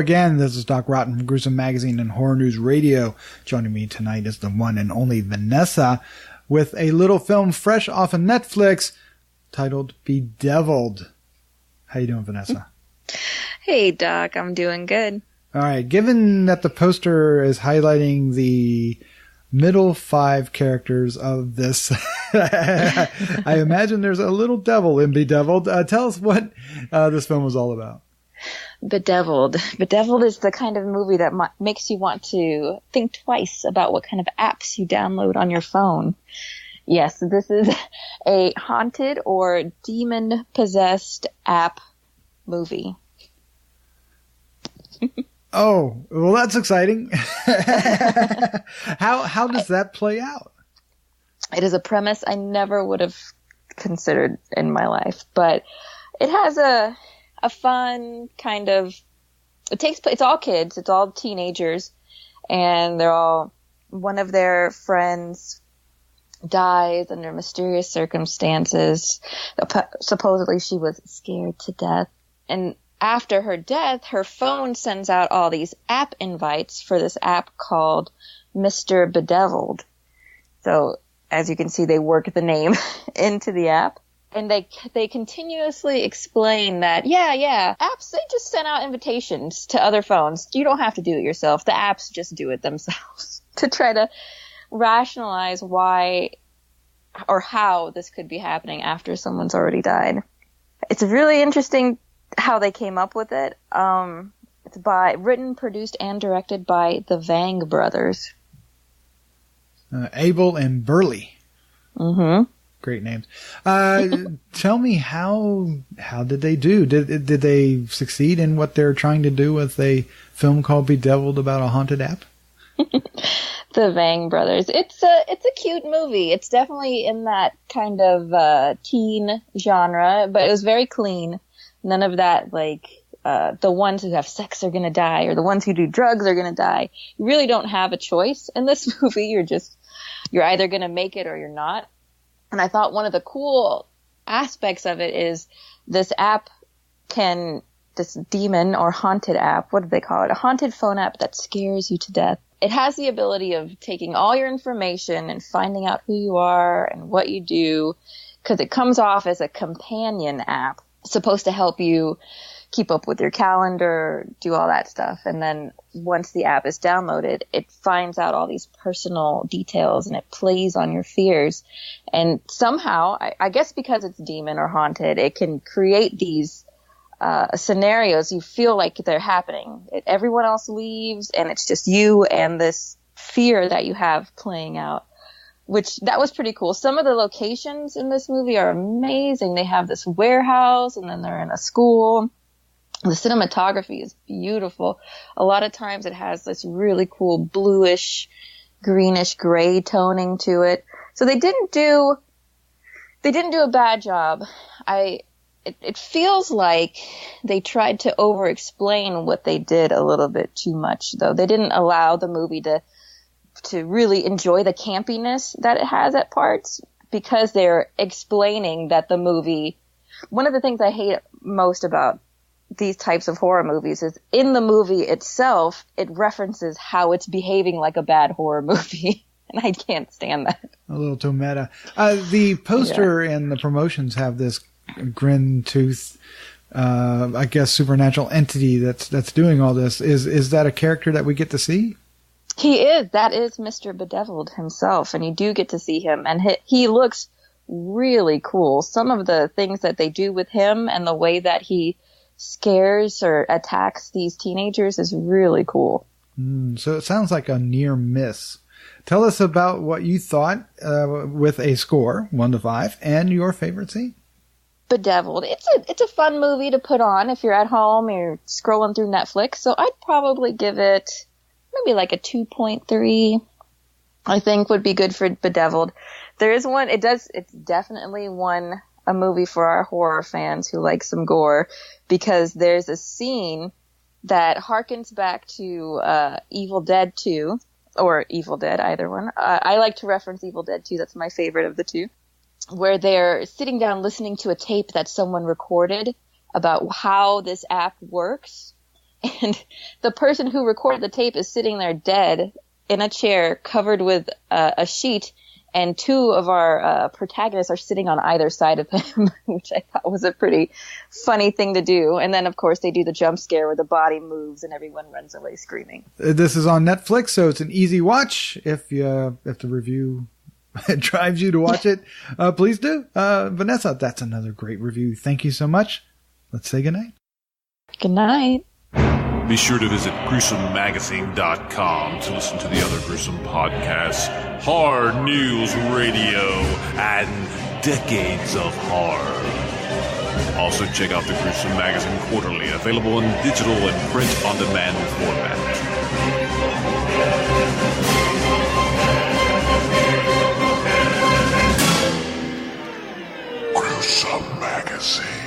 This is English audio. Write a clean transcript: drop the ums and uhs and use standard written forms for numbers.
again. This is Doc Rotten from Gruesome Magazine and Horror News Radio. Joining me tonight is the one and only Vanessa with a little film fresh off of Netflix titled Bedeviled. How you doing, Vanessa? Hey, Doc. I'm doing good. All right. Given that the poster is highlighting the middle 5 characters of this, I imagine there's a little devil in Bedeviled. Tell us what this film was all about. Bedeviled. Bedeviled is the kind of movie that makes you want to think twice about what kind of apps you download on your phone. Yes, this is a haunted or demon-possessed app movie. Oh, well, that's exciting. How does that play out? It is a premise I never would have considered in my life, but it has a fun kind of, it's all kids, it's all teenagers, and they're all, one of their friends dies under mysterious circumstances. Supposedly she was scared to death, and after her death, her phone sends out all these app invites for this app called Mr. Bedeviled. So, as you can see, they work the name into the app. And they continuously explain that, yeah, apps, they just send out invitations to other phones. You don't have to do it yourself. The apps just do it themselves to try to rationalize why or how this could be happening after someone's already died. It's really interesting how they came up with it. It's written, produced, and directed by the Vang brothers. Abel and Burley. Mm-hmm. Great names. Tell me, how did they do? Did they succeed in what they're trying to do with a film called Bedeviled about a haunted app? The Vang brothers. It's a cute movie. It's definitely in that kind of teen genre, but it was very clean. None of that, like, the ones who have sex are going to die or the ones who do drugs are going to die. You really don't have a choice in this movie. You're either going to make it or you're not. And I thought one of the cool aspects of it is this demon or haunted app, what do they call it? A haunted phone app that scares you to death. It has the ability of taking all your information and finding out who you are and what you do, because it comes off as a companion app supposed to help you keep up with your calendar, do all that stuff. And then once the app is downloaded, it finds out all these personal details and it plays on your fears. And somehow, I guess because it's demon or haunted, it can create these scenarios you feel like they're happening. Everyone else leaves and it's just you and this fear that you have playing out, which that was pretty cool. Some of the locations in this movie are amazing. They have this warehouse and then they're in a school. The cinematography is beautiful. A lot of times it has this really cool bluish, greenish gray toning to it. So they didn't do a bad job. It feels like they tried to over-explain what they did a little bit too much, though. They didn't allow the movie to really enjoy the campiness that it has at parts, because they're explaining that the movie, one of the things I hate most about these types of horror movies is in the movie itself, it references how it's behaving like a bad horror movie. And I can't stand that. A little too meta. The poster and the promotions have this grin tooth, I guess, supernatural entity that's doing all this. Is that a character that we get to see? He is. That is Mr. Bedeviled himself, and you do get to see him, and he looks really cool. Some of the things that they do with him and the way that he scares or attacks these teenagers is really cool. So it sounds like a near miss. Tell us about what you thought with a score, 1 to 5, and your favorite scene. Bedeviled. It's a fun movie to put on if you're at home or you're scrolling through Netflix. So I'd probably give it maybe like a 2.3. I think would be good for Bedeviled. There is one. It's definitely a movie for our horror fans who like some gore, because there's a scene that harkens back to Evil Dead 2 or Evil Dead, either one. I like to reference Evil Dead 2. That's my favorite of the two, where they're sitting down listening to a tape that someone recorded about how this app works. and the person who recorded the tape is sitting there dead in a chair covered with a sheet, and two of our protagonists are sitting on either side of him, which I thought was a pretty funny thing to do. And then, of course, they do the jump scare where the body moves and everyone runs away screaming. This is on Netflix, so it's an easy watch. If the review drives you to watch it, please do. Vanessa, that's another great review. Thank you so much. Let's say goodnight. Good night. Be sure to visit GruesomeMagazine.com to listen to the other gruesome podcasts, Hard News Radio, and Decades of Horror. Also check out the Gruesome Magazine Quarterly, available in digital and print-on-demand format. Gruesome Magazine.